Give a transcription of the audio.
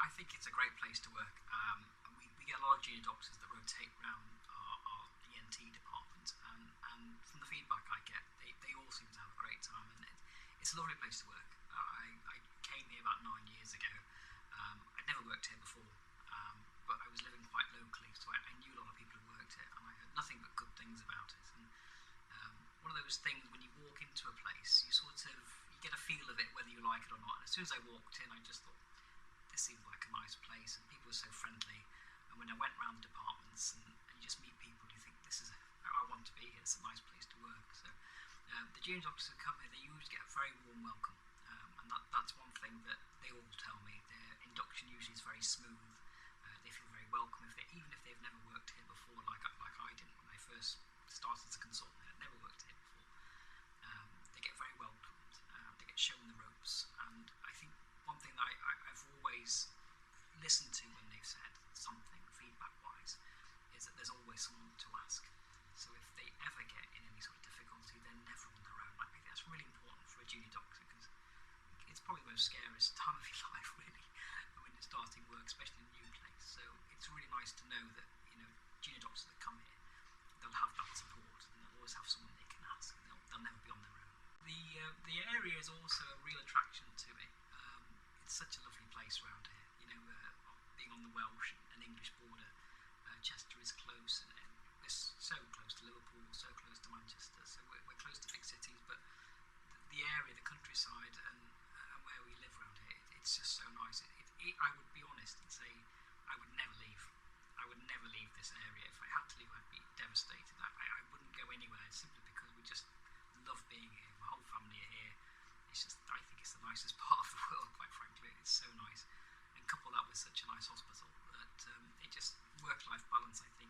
I think it's a great place to work. And we get a lot of junior doctors that rotate around our ENT department, and from the feedback I get, they all seem to have a great time, and it's a lovely place to work. I came here about 9 years ago. I'd never worked here before, but I was living quite locally, so I knew a lot of people who worked here, and I heard nothing but good things about it. And one of those things, when you walk into a place, you get a feel of it whether you like it or not. And as soon as I walked in, I just thought, this seems like a nice place, and people were so friendly. And when I went around the departments, and you just meet people, you think, I want to be here. It's a nice place to work. So the junior doctors who come here, they usually get a very warm welcome, and that's one thing that they all tell me. Their induction usually is very smooth. They feel very welcome, even if they've never worked here before, like I didn't when I first started as a consultant. I'd never worked here before. They get very welcomed. They get shown the ropes, and I think one thing that I've always listened to when they've said something feedback-wise is that there's always someone to ask. So if they ever get in any sort of difficulty, they're never on their own. I think that's really important for a junior doctor, because it's probably the most scariest time of your life, really, when you're starting work, especially in a new place. So it's really nice to know that, junior doctors that come here, they'll have that support, and they'll always have someone they can ask, and they'll never be on their own. The area is also a real attraction to me. It's such a lovely place around here. Being on the Welsh and English border, Chester is close, and we're so close to Liverpool, so close to Manchester. So we're close to big cities, but the area, the countryside, and where we live around here, it's just so nice. I would be honest and say I would never leave. I would never leave this area. If I had to leave, I'd be devastated. I wouldn't go anywhere, simply because we just love being here. My whole family are here. I think it's the nicest part of the world, quite frankly. It's so nice. And couple that with such a nice hospital, that it just work-life balance, I think,